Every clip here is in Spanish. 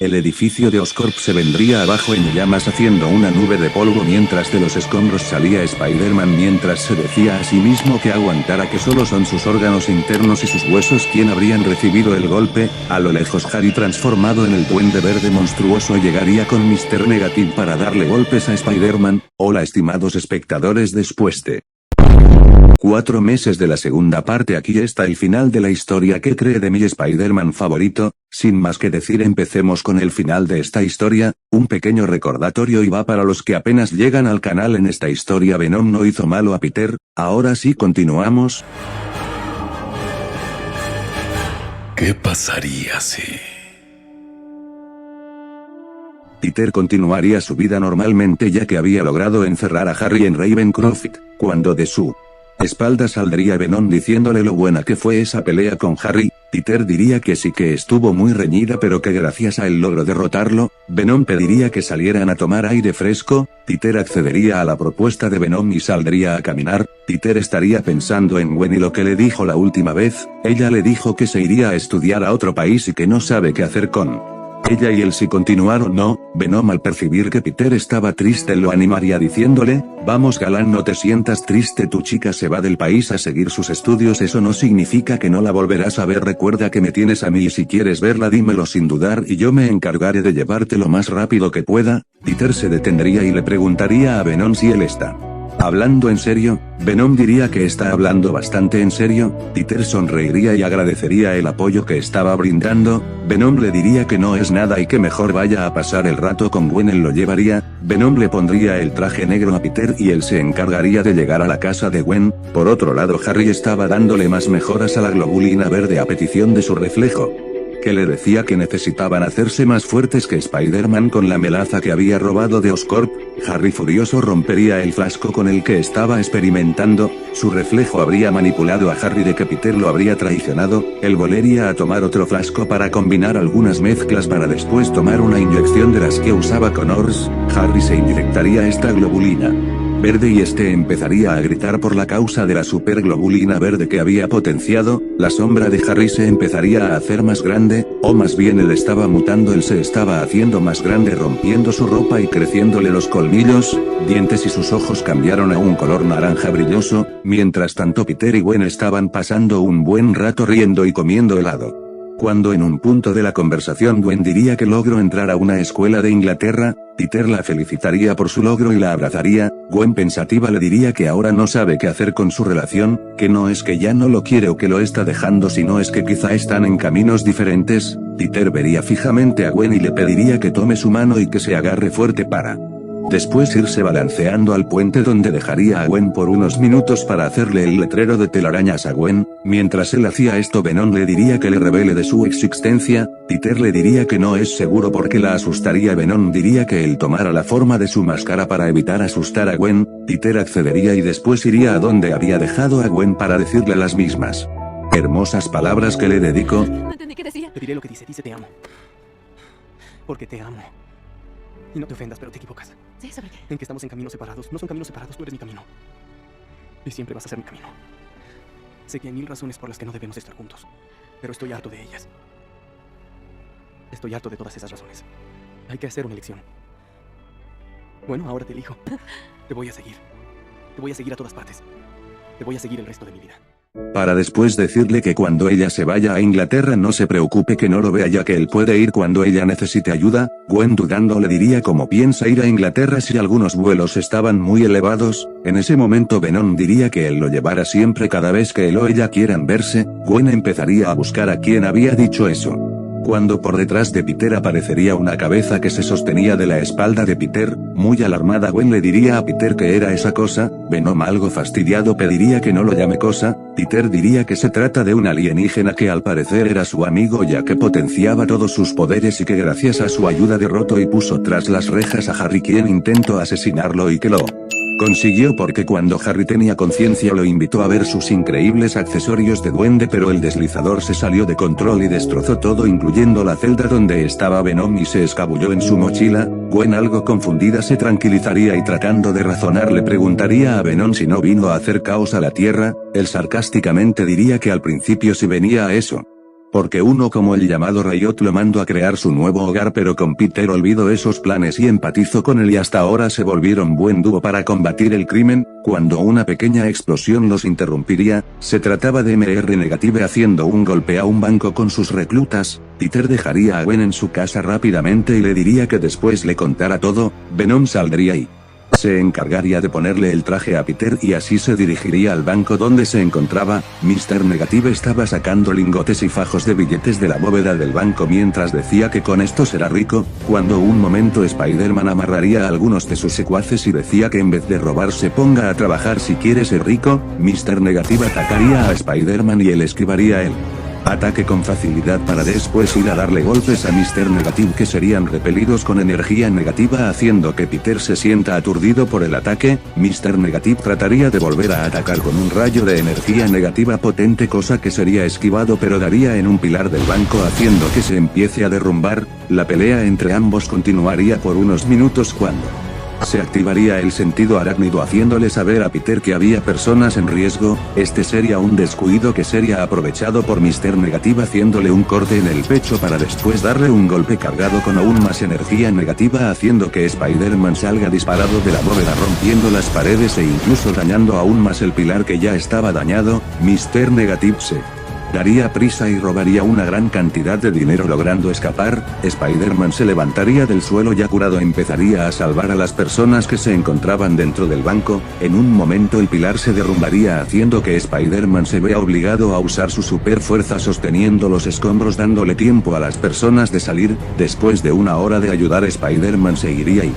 El edificio de Oscorp se vendría abajo en llamas haciendo una nube de polvo mientras de los escombros salía Spider-Man mientras se decía a sí mismo que aguantara que solo son sus órganos internos y sus huesos quien habrían recibido el golpe. A lo lejos Harry transformado en el duende verde monstruoso llegaría con Mr. Negative para darle golpes a Spider-Man. Hola estimados espectadores, después de 4 meses de la segunda parte aquí está el final de la historia. ¿Qué cree de mi Spider-Man favorito? Sin más que decir, empecemos con el final de esta historia. Un pequeño recordatorio y va para los que apenas llegan al canal. En esta historia Venom no hizo malo a Peter. Ahora sí continuamos. ¿Qué pasaría si...? Peter continuaría su vida normalmente ya que había logrado encerrar a Harry en Ravencroft, cuando de su espalda saldría Venom diciéndole lo buena que fue esa pelea con Harry. Peter diría que sí que estuvo muy reñida pero que gracias a él logró derrotarlo. Venom pediría que salieran a tomar aire fresco. Peter accedería a la propuesta de Venom y saldría a caminar. Peter estaría pensando en Gwen y lo que le dijo la última vez. Ella le dijo que se iría a estudiar a otro país y que no sabe qué hacer con ella y él si continuar o no. Venom al percibir que Peter estaba triste lo animaría diciéndole, vamos galán, no te sientas triste, tu chica se va del país a seguir sus estudios, eso no significa que no la volverás a ver, recuerda que me tienes a mí y si quieres verla dímelo sin dudar y yo me encargaré de llevarte lo más rápido que pueda. Peter se detendría y le preguntaría a Venom si él está hablando en serio. Venom diría que está hablando bastante en serio. Peter sonreiría y agradecería el apoyo que estaba brindando. Venom le diría que no es nada y que mejor vaya a pasar el rato con Gwen, él lo llevaría. Venom le pondría el traje negro a Peter y él se encargaría de llegar a la casa de Gwen. Por otro lado, Harry estaba dándole más mejoras a la globulina verde a petición de su reflejo, que le decía que necesitaban hacerse más fuertes que Spider-Man con la melaza que había robado de Oscorp. Harry furioso rompería el frasco con el que estaba experimentando. Su reflejo habría manipulado a Harry de que Peter lo habría traicionado. Él volvería a tomar otro frasco para combinar algunas mezclas para después tomar una inyección de las que usaba Connors. Harry se inyectaría esta globulina verde y este empezaría a gritar por la causa de la superglobulina verde que había potenciado. La sombra de Harry se empezaría a hacer más grande, o más bien él estaba mutando, él se estaba haciendo más grande rompiendo su ropa y creciéndole los colmillos, dientes y sus ojos cambiaron a un color naranja brilloso. Mientras tanto Peter y Gwen estaban pasando un buen rato riendo y comiendo helado. Cuando en un punto de la conversación Gwen diría que logró entrar a una escuela de Inglaterra, Peter la felicitaría por su logro y la abrazaría. Gwen pensativa le diría que ahora no sabe qué hacer con su relación, que no es que ya no lo quiere o que lo está dejando, sino es que quizá están en caminos diferentes. Peter vería fijamente a Gwen y le pediría que tome su mano y que se agarre fuerte para después irse balanceando al puente donde dejaría a Gwen por unos minutos para hacerle el letrero de telarañas a Gwen. Mientras él hacía esto, Venom le diría que le revele de su existencia. Peter le diría que no es seguro porque la asustaría. Venom diría que él tomara la forma de su máscara para evitar asustar a Gwen. Peter accedería y después iría a donde había dejado a Gwen para decirle las mismas hermosas palabras que le dedicó. No entendí qué decía. Te diré lo que dice te amo. Porque te amo. Y no te ofendas, pero te equivocas. Sí, ¿sobre qué? En que estamos en caminos separados. No son caminos separados, tú eres mi camino. Y siempre vas a ser mi camino. Sé que hay 1000 razones por las que no debemos estar juntos, pero estoy harto de ellas. Estoy harto de todas esas razones. Hay que hacer una elección. Bueno, ahora te elijo. Te voy a seguir. Te voy a seguir a todas partes. Te voy a seguir el resto de mi vida. Para después decirle que cuando ella se vaya a Inglaterra no se preocupe, que no lo vea, ya que él puede ir cuando ella necesite ayuda. Gwen dudando le diría cómo piensa ir a Inglaterra si algunos vuelos estaban muy elevados. En ese momento Venom diría que él lo llevara siempre cada vez que él o ella quieran verse. Gwen empezaría a buscar a quien había dicho eso, cuando por detrás de Peter aparecería una cabeza que se sostenía de la espalda de Peter. Muy alarmada Gwen le diría a Peter que era esa cosa. Venom algo fastidiado pediría que no lo llame cosa. Peter diría que se trata de un alienígena que al parecer era su amigo ya que potenciaba todos sus poderes y que gracias a su ayuda derrotó y puso tras las rejas a Harry, quien intentó asesinarlo y que lo consiguió porque cuando Harry tenía conciencia lo invitó a ver sus increíbles accesorios de duende, pero el deslizador se salió de control y destrozó todo incluyendo la celda donde estaba Venom y se escabulló en su mochila. Gwen algo confundida se tranquilizaría y tratando de razonar le preguntaría a Venom si no vino a hacer caos a la Tierra. Él sarcásticamente diría que al principio sí venía a eso, Porque uno como el llamado Riot lo mandó a crear su nuevo hogar, pero con Peter olvidó esos planes y empatizó con él y hasta ahora se volvieron buen dúo para combatir el crimen. Cuando una pequeña explosión los interrumpiría, se trataba de MR Negative haciendo un golpe a un banco con sus reclutas. Peter dejaría a Gwen en su casa rápidamente y le diría que después le contara todo. Venom saldría y se encargaría de ponerle el traje a Peter y así se dirigiría al banco donde se encontraba. Mr. Negative estaba sacando lingotes y fajos de billetes de la bóveda del banco mientras decía que con esto será rico, cuando un momento Spider-Man amarraría a algunos de sus secuaces y decía que en vez de robar se ponga a trabajar si quiere ser rico. Mr. Negative atacaría a Spider-Man y él esquivaría el ataque con facilidad para después ir a darle golpes a Mr. Negative que serían repelidos con energía negativa haciendo que Peter se sienta aturdido por el ataque. Mr. Negative trataría de volver a atacar con un rayo de energía negativa potente, cosa que sería esquivado pero daría en un pilar del banco haciendo que se empiece a derrumbar. La pelea entre ambos continuaría por unos minutos cuando se activaría el sentido arácnido haciéndole saber a Peter que había personas en riesgo. Este sería un descuido que sería aprovechado por Mr. Negative haciéndole un corte en el pecho para después darle un golpe cargado con aún más energía negativa haciendo que Spider-Man salga disparado de la bóveda rompiendo las paredes e incluso dañando aún más el pilar que ya estaba dañado. Mr. Negative se daría prisa y robaría una gran cantidad de dinero logrando escapar. Spider-Man se levantaría del suelo ya curado, empezaría a salvar a las personas que se encontraban dentro del banco. En un momento el pilar se derrumbaría haciendo que Spider-Man se vea obligado a usar su super fuerza sosteniendo los escombros dándole tiempo a las personas de salir. Después de una hora de ayudar, Spider-Man seguiría y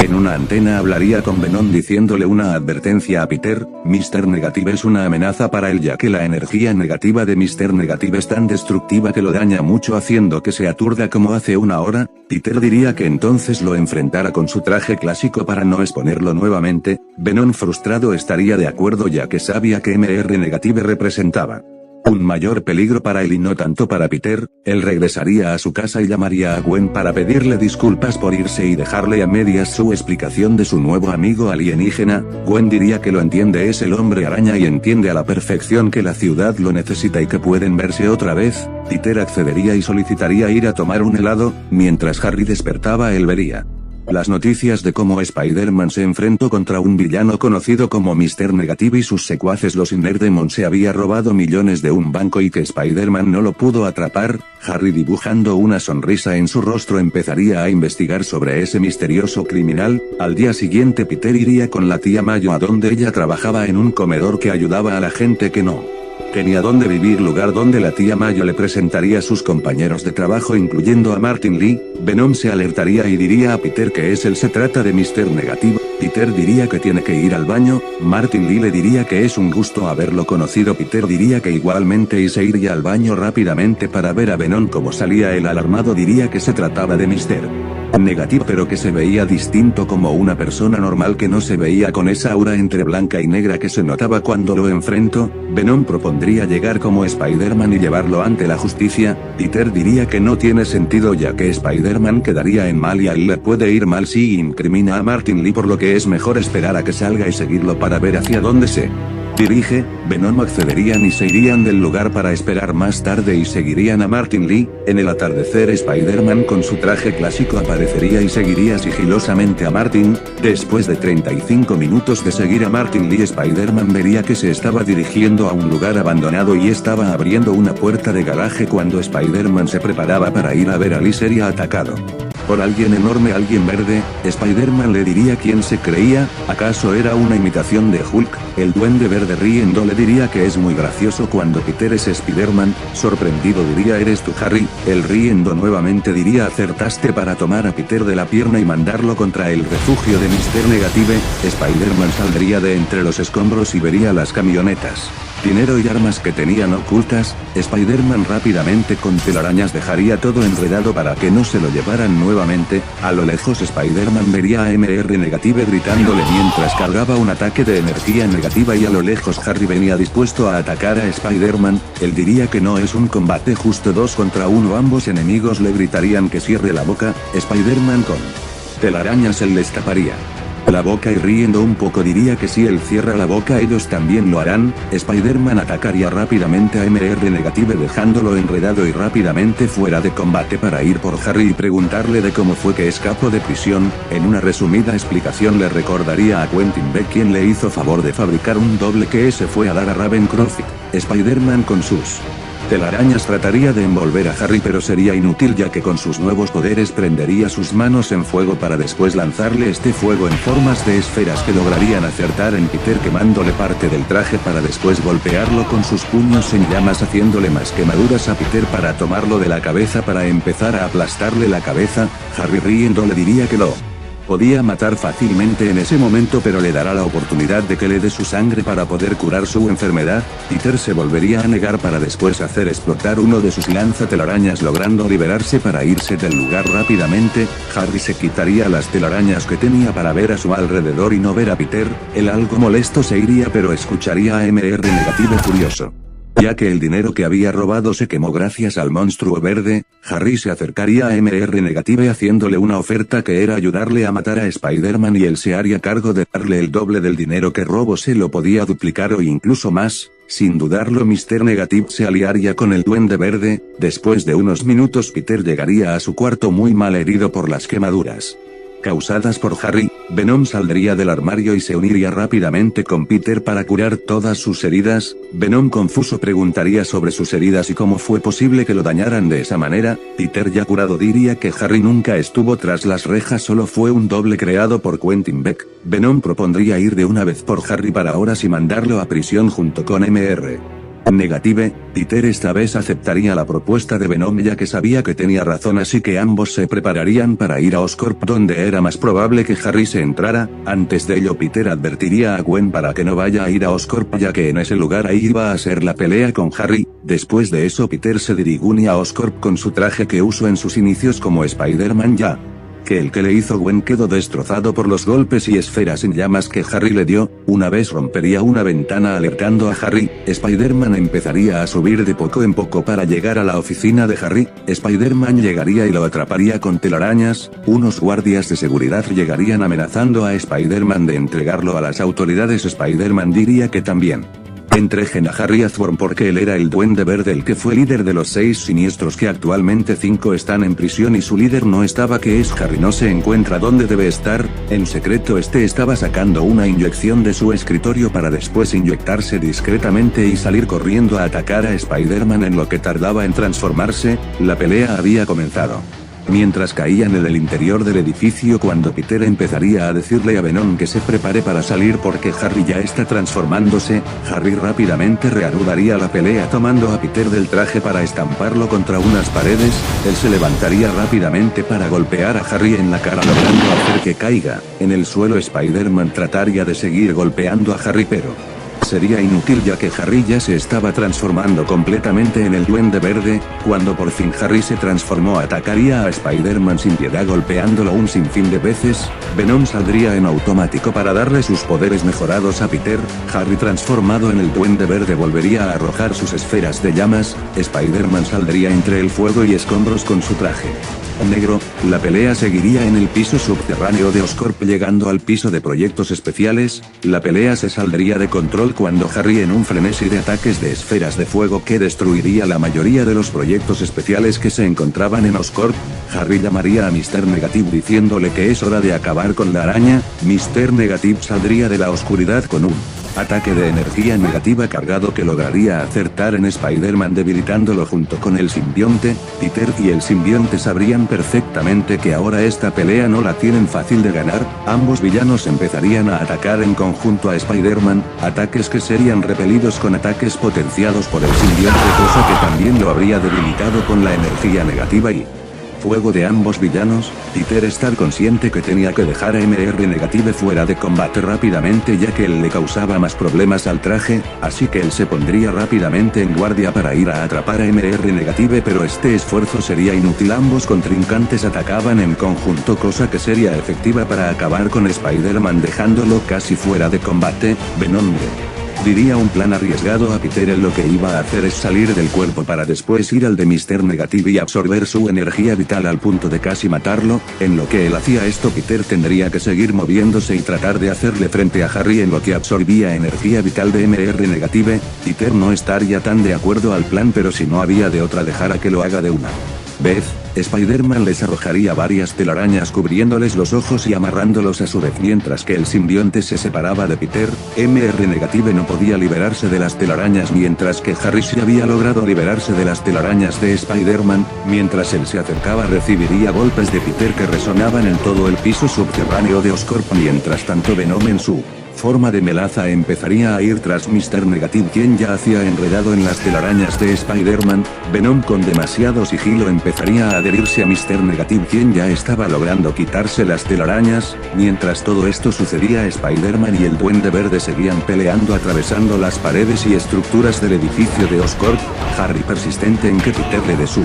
en una antena hablaría con Venom diciéndole una advertencia a Peter. Mr. Negative es una amenaza para él ya que la energía negativa de Mr. Negative es tan destructiva que lo daña mucho haciendo que se aturda como hace una hora. Peter diría que entonces lo enfrentara con su traje clásico para no exponerlo nuevamente. Venom frustrado estaría de acuerdo ya que sabía que MR Negative representaba un mayor peligro para él y no tanto para Peter. Él regresaría a su casa y llamaría a Gwen para pedirle disculpas por irse y dejarle a medias su explicación de su nuevo amigo alienígena. Gwen diría que lo entiende, es el hombre araña y entiende a la perfección que la ciudad lo necesita y que pueden verse otra vez. Peter accedería y solicitaría ir a tomar un helado. Mientras Harry despertaba, él vería las noticias de cómo Spider-Man se enfrentó contra un villano conocido como Mr. Negative y sus secuaces los Innerdemon se había robado millones de un banco y que Spider-Man no lo pudo atrapar. Harry, dibujando una sonrisa en su rostro, empezaría a investigar sobre ese misterioso criminal. Al día siguiente Peter iría con la tía Mayo a donde ella trabajaba en un comedor que ayudaba a la gente que no tenía dónde vivir, lugar donde la tía Mayo le presentaría a sus compañeros de trabajo incluyendo a Martin Lee. Venom se alertaría y diría a Peter que se trata de Mr. Negative. Peter diría que tiene que ir al baño. Martin Lee le diría que es un gusto haberlo conocido. Peter diría que igualmente y se iría al baño rápidamente para ver a Venom. Como salía el alarmado diría que se trataba de Mr. Negative pero que se veía distinto, como una persona normal que no se veía con esa aura entre blanca y negra que se notaba cuando lo enfrentó. Venom propondría llegar como Spider-Man y llevarlo ante la justicia. Peter diría que no tiene sentido ya que Spider-Man quedaría en mal y a él le puede ir mal si incrimina a Martin Lee, por lo que es mejor esperar a que salga y seguirlo para ver hacia dónde se dirige. Venom accederían y se irían del lugar para esperar más tarde y seguirían a Martin Lee. En el atardecer Spider-Man con su traje clásico aparecería y seguiría sigilosamente a Martin. Después de 35 minutos de seguir a Martin Lee, Spider-Man vería que se estaba dirigiendo a un lugar abandonado y estaba abriendo una puerta de garaje cuando Spider-Man se preparaba para ir a ver a Lee sería atacado por alguien enorme, alguien verde. Spider-Man le diría quién se creía, ¿acaso era una imitación de Hulk? El duende verde riendo le diría que es muy gracioso cuando Peter es Spider-Man. Sorprendido diría, ¿eres tú, Harry? El riendo nuevamente diría, acertaste para tomar a Peter de la pierna y mandarlo contra el refugio de Mr. Negative. Spider-Man saldría de entre los escombros y vería las camionetas, dinero y armas que tenían ocultas. Spider-Man rápidamente con telarañas dejaría todo enredado para que no se lo llevaran nuevamente. A lo lejos Spider-Man vería a MR Negative gritándole mientras cargaba un ataque de energía negativa y a lo lejos Harry venía dispuesto a atacar a Spider-Man. Él diría que no es un combate justo 2 contra 1, ambos enemigos le gritarían que cierre la boca. Spider-Man con telarañas él les taparía la boca y riendo un poco diría que si él cierra la boca ellos también lo harán. Spider-Man atacaría rápidamente a MR Negative dejándolo enredado y rápidamente fuera de combate para ir por Harry y preguntarle de cómo fue que escapó de prisión. En una resumida explicación le recordaría a Quentin Beck quien le hizo favor de fabricar un doble que se fue a dar a Ravencroft. Spider-Man con sus telarañas trataría de envolver a Harry pero sería inútil ya que con sus nuevos poderes prendería sus manos en fuego para después lanzarle este fuego en formas de esferas que lograrían acertar en Peter quemándole parte del traje para después golpearlo con sus puños en llamas haciéndole más quemaduras a Peter para tomarlo de la cabeza para empezar a aplastarle la cabeza. Harry riendo le diría que lo podía matar fácilmente en ese momento pero le dará la oportunidad de que le dé su sangre para poder curar su enfermedad. Peter se volvería a negar para después hacer explotar uno de sus lanzatelarañas logrando liberarse para irse del lugar rápidamente. Harry se quitaría las telarañas que tenía para ver a su alrededor y no ver a Peter. Él algo molesto se iría pero escucharía a MR Negative furioso. Ya que el dinero que había robado se quemó gracias al monstruo verde, Harry se acercaría a MR Negative haciéndole una oferta que era ayudarle a matar a Spider-Man y él se haría cargo de darle el doble del dinero que robó se lo podía duplicar o incluso más. Sin dudarlo Mr. Negative se aliaría con el Duende Verde. Después de unos minutos Peter llegaría a su cuarto muy mal herido por las quemaduras causadas por Harry. Venom saldría del armario y se uniría rápidamente con Peter para curar todas sus heridas. Venom confuso preguntaría sobre sus heridas y cómo fue posible que lo dañaran de esa manera. Peter ya curado diría que Harry nunca estuvo tras las rejas, solo fue un doble creado por Quentin Beck. Venom propondría ir de una vez por Harry para horas y mandarlo a prisión junto con MR Negative. Peter esta vez aceptaría la propuesta de Venom ya que sabía que tenía razón, así que ambos se prepararían para ir a Oscorp donde era más probable que Harry se entrara. Antes de ello Peter advertiría a Gwen para que no vaya a ir a Oscorp ya que en ese lugar ahí iba a ser la pelea con Harry. Después de eso Peter se dirigiría a Oscorp con su traje que usó en sus inicios como Spider-Man ya que el que le hizo Gwen quedó destrozado por los golpes y esferas en llamas que Harry le dio. Una vez rompería una ventana alertando a Harry. Spider-Man empezaría a subir de poco en poco para llegar a la oficina de Harry. Spider-Man llegaría y lo atraparía con telarañas. Unos guardias de seguridad llegarían amenazando a Spider-Man de entregarlo a las autoridades. Spider-Man diría que también entrejen a Harry Osborn porque él era el Duende Verde el que fue líder de los 6 siniestros que actualmente 5 están en prisión y su líder no estaba, que es Harry, no se encuentra donde debe estar. En secreto estaba sacando una inyección de su escritorio para después inyectarse discretamente y salir corriendo a atacar a Spider-Man en lo que tardaba en transformarse. La pelea había comenzado mientras caían en el interior del edificio cuando Peter empezaría a decirle a Venom que se prepare para salir porque Harry ya está transformándose. Harry rápidamente reanudaría la pelea tomando a Peter del traje para estamparlo contra unas paredes. Él se levantaría rápidamente para golpear a Harry en la cara logrando hacer que caiga en el suelo. Spider-Man trataría de seguir golpeando a Harry pero sería inútil ya que Harry ya se estaba transformando completamente en el Duende Verde. Cuando por fin Harry se transformó atacaría a Spider-Man sin piedad golpeándolo un sinfín de veces. Venom saldría en automático para darle sus poderes mejorados a Peter. Harry transformado en el Duende Verde volvería a arrojar sus esferas de llamas. Spider-Man saldría entre el fuego y escombros con su traje negro. La pelea seguiría en el piso subterráneo de Oscorp llegando al piso de proyectos especiales. La pelea se saldría de control cuando Harry en un frenesí de ataques de esferas de fuego que destruiría la mayoría de los proyectos especiales que se encontraban en Oscorp. Harry llamaría a Mr. Negative diciéndole que es hora de acabar con la araña. Mr. Negative saldría de la oscuridad con un ataque de energía negativa cargado que lograría acertar en Spider-Man debilitándolo junto con el simbionte. Peter y el simbionte sabrían perfectamente que ahora esta pelea no la tienen fácil de ganar. Ambos villanos empezarían a atacar en conjunto a Spider-Man, ataques que serían repelidos con ataques potenciados por el simbionte, cosa que también lo habría debilitado con la energía negativa y fuego de ambos villanos. Peter está consciente que tenía que dejar a MR Negative fuera de combate rápidamente ya que él le causaba más problemas al traje, así que él se pondría rápidamente en guardia para ir a atrapar a MR Negative, pero este esfuerzo sería inútil. Ambos contrincantes atacaban en conjunto, cosa que sería efectiva para acabar con Spider-Man dejándolo casi fuera de combate. Venom Diría un plan arriesgado a Peter. Él lo que iba a hacer es salir del cuerpo para después ir al de Mr. Negative y absorber su energía vital al punto de casi matarlo. En lo que él hacía esto, Peter tendría que seguir moviéndose y tratar de hacerle frente a Harry en lo que absorbía energía vital de Mr. Negative. Peter no estaría tan de acuerdo al plan, pero si no había de otra dejar a que lo haga de una vez, Spider-Man les arrojaría varias telarañas cubriéndoles los ojos y amarrándolos a su vez. Mientras que el simbionte se separaba de Peter, Mr. Negative no podía liberarse de las telarañas, mientras que Harry sí había logrado liberarse de las telarañas de Spider-Man. Mientras él se acercaba, recibiría golpes de Peter que resonaban en todo el piso subterráneo de Oscorp. Mientras tanto, Venom en su forma de melaza empezaría a ir tras Mr. Negative, quien ya hacía enredado en las telarañas de Spider-Man. Venom con demasiado sigilo empezaría a adherirse a Mr. Negative, quien ya estaba logrando quitarse las telarañas. Mientras todo esto sucedía, Spider-Man y el Duende Verde seguían peleando atravesando las paredes y estructuras del edificio de Oscorp. Harry, persistente en que Peter le dé su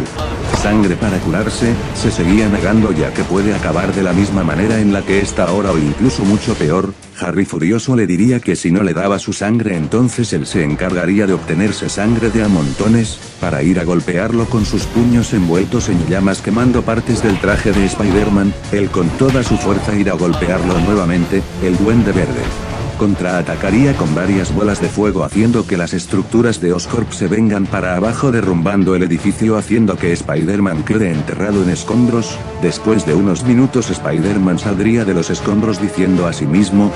sangre para curarse, se seguía negando, ya que puede acabar de la misma manera en la que está ahora o incluso mucho peor. Harry furioso le diría que si no le daba su sangre, entonces él se encargaría de obtenerse sangre de a montones, para ir a golpearlo con sus puños envueltos en llamas quemando partes del traje de Spider-Man. Él con toda su fuerza irá a golpearlo nuevamente. El Duende Verde contraatacaría con varias bolas de fuego, haciendo que las estructuras de Oscorp se vengan para abajo, derrumbando el edificio, haciendo que Spider-Man quede enterrado en escombros. Después de unos minutos, Spider-Man saldría de los escombros diciendo a sí mismo: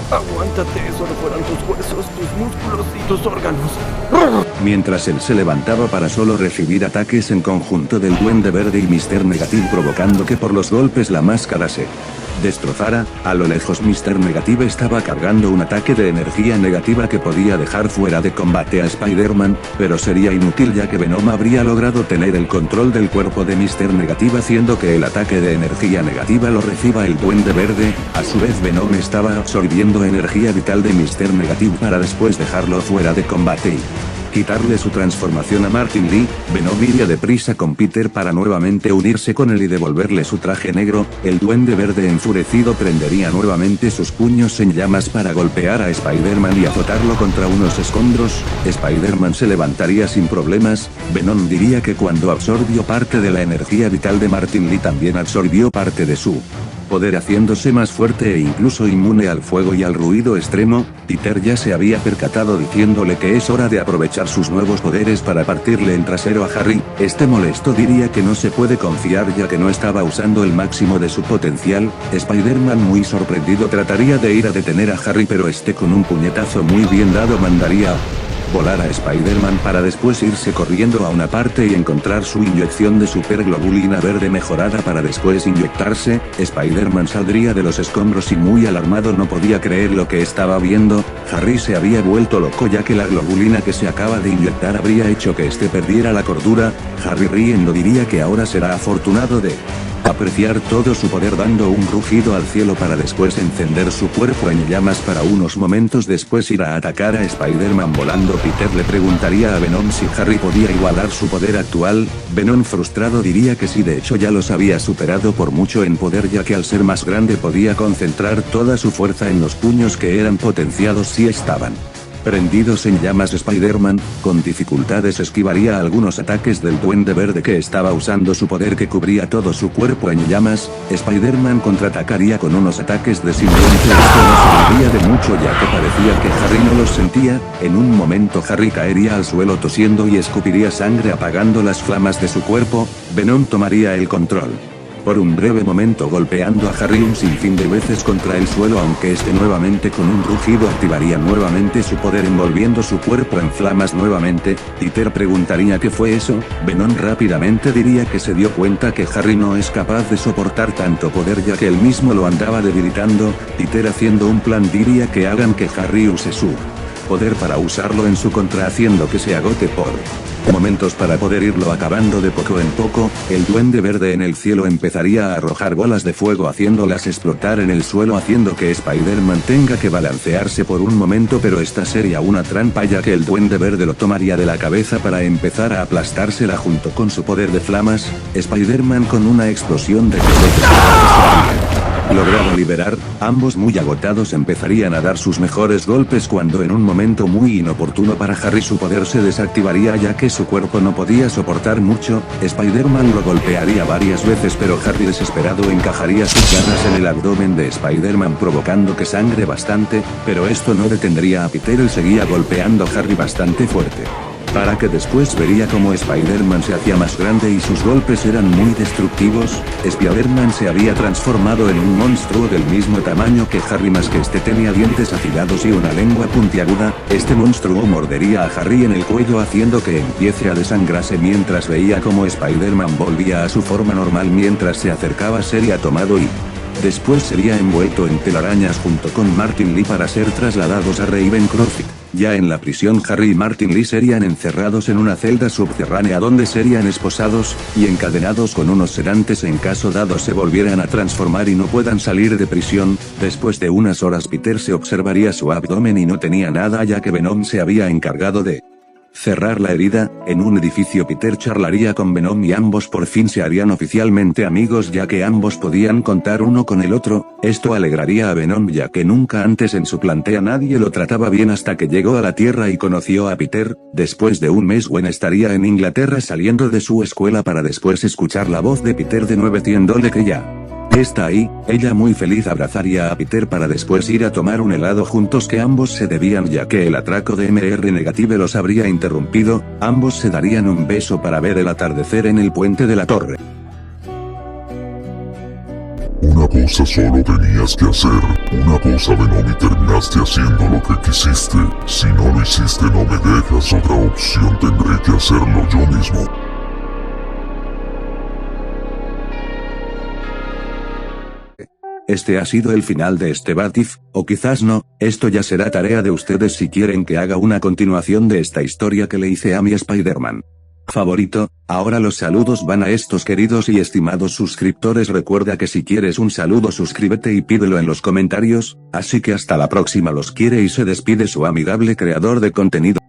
aguántate, solo fueran tus huesos, tus músculos y tus órganos. Mientras él se levantaba para solo recibir ataques en conjunto del Duende Verde y Mr. Negative, provocando que por los golpes la máscara se destrozara. A lo lejos, Mr. Negative estaba cargando un ataque de energía negativa que podía dejar fuera de combate a Spider-Man, pero sería inútil ya que Venom habría logrado tener el control del cuerpo de Mr. Negative, haciendo que el ataque de energía negativa lo reciba el Duende Verde. A su vez, Venom estaba absorbiendo energía vital de Mr. Negative para después dejarlo fuera de combate y quitarle su transformación a Martin Lee. Venom iría deprisa con Peter para nuevamente unirse con él y devolverle su traje negro. El Duende Verde enfurecido prendería nuevamente sus puños en llamas para golpear a Spider-Man y azotarlo contra unos escombros. Spider-Man se levantaría sin problemas. Venom diría que cuando absorbió parte de la energía vital de Martin Lee, también absorbió parte de su poder, haciéndose más fuerte e incluso inmune al fuego y al ruido extremo. Peter ya se había percatado, diciéndole que es hora de aprovechar sus nuevos poderes para partirle el trasero a Harry. Este molesto diría que no se puede confiar ya que no estaba usando el máximo de su potencial. Spider-Man, muy sorprendido, trataría de ir a detener a Harry, pero este con un puñetazo muy bien dado mandaría volar a Spider-Man para después irse corriendo a una parte y encontrar su inyección de superglobulina verde mejorada para después inyectarse. Spider-Man saldría de los escombros y muy alarmado no podía creer lo que estaba viendo. Harry se había vuelto loco ya que la globulina que se acaba de inyectar habría hecho que este perdiera la cordura. Harry, riendo, diría que ahora será afortunado de apreciar todo su poder, dando un rugido al cielo para después encender su cuerpo en llamas para unos momentos después ir a atacar a Spider-Man volando. Peter le preguntaría a Venom si Harry podía igualar su poder actual. Venom, frustrado, diría que sí, de hecho ya los había superado por mucho en poder, ya que al ser más grande podía concentrar toda su fuerza en los puños que eran potenciados si estaban prendidos en llamas. Spider-Man, con dificultades, esquivaría algunos ataques del Duende Verde que estaba usando su poder que cubría todo su cuerpo en llamas. Spider-Man contraatacaría con unos ataques de simbionte. Esto no serviría de mucho ya que parecía que Harry no los sentía. En un momento Harry caería al suelo tosiendo y escupiría sangre apagando las flamas de su cuerpo. Venom tomaría el control por un breve momento, golpeando a Harry un sinfín de veces contra el suelo, aunque este nuevamente con un rugido activaría nuevamente su poder envolviendo su cuerpo en flamas nuevamente. Peter preguntaría qué fue eso. Venom rápidamente diría que se dio cuenta que Harry no es capaz de soportar tanto poder ya que él mismo lo andaba debilitando. Peter, haciendo un plan, diría que hagan que Harry use su poder para usarlo en su contra, haciendo que se agote por momentos para poder irlo acabando de poco en poco. El Duende Verde en el cielo empezaría a arrojar bolas de fuego haciéndolas explotar en el suelo, haciendo que Spider-Man tenga que balancearse por un momento, pero esta sería una trampa ya que el Duende Verde lo tomaría de la cabeza para empezar a aplastársela junto con su poder de flamas. Spider-Man, con una explosión de juguetes, Logrado liberar, ambos muy agotados empezarían a dar sus mejores golpes cuando en un momento muy inoportuno para Harry su poder se desactivaría ya que su cuerpo no podía soportar mucho. Spider-Man lo golpearía varias veces pero Harry desesperado encajaría sus garras en el abdomen de Spider-Man provocando que sangre bastante, pero esto no detendría a Peter, él seguía golpeando a Harry bastante fuerte. Para que después vería como Spider-Man se hacía más grande y sus golpes eran muy destructivos. Spider-Man se había transformado en un monstruo del mismo tamaño que Harry, más que este tenía dientes afilados y una lengua puntiaguda. Este monstruo mordería a Harry en el cuello haciendo que empiece a desangrarse mientras veía como Spider-Man volvía a su forma normal mientras se acercaba sería tomado y después sería envuelto en telarañas junto con Martin Lee para ser trasladados a Ravencroft. Ya en la prisión Harry y Martin Lee serían encerrados en una celda subterránea donde serían esposados, y encadenados con unos sedantes en caso dado se volvieran a transformar y no puedan salir de prisión. Después de unas horas Peter se observaría su abdomen y no tenía nada ya que Venom se había encargado de cerrar la herida. En un edificio Peter charlaría con Venom y ambos por fin se harían oficialmente amigos ya que ambos podían contar uno con el otro. Esto alegraría a Venom ya que nunca antes en su planeta nadie lo trataba bien hasta que llegó a la Tierra y conoció a Peter. Después de un mes Gwen estaría en Inglaterra saliendo de su escuela para después escuchar la voz de Peter de nuevo diciéndole que ya está ahí. Ella muy feliz abrazaría a Peter para después ir a tomar un helado juntos que ambos se debían ya que el atraco de MR Negative los habría interrumpido. Ambos se darían un beso para ver el atardecer en el puente de la torre. Una cosa solo tenías que hacer, una cosa Venom y terminaste haciendo lo que quisiste. Si no lo hiciste no me dejas otra opción, tendré que hacerlo yo mismo. Este ha sido el final de este What If, o quizás no, esto ya será tarea de ustedes si quieren que haga una continuación de esta historia que le hice a mi Spider-Man favorito. Ahora los saludos van a estos queridos y estimados suscriptores. Recuerda que si quieres un saludo suscríbete y pídelo en los comentarios, así que hasta la próxima, los quiere y se despide su amigable creador de contenido.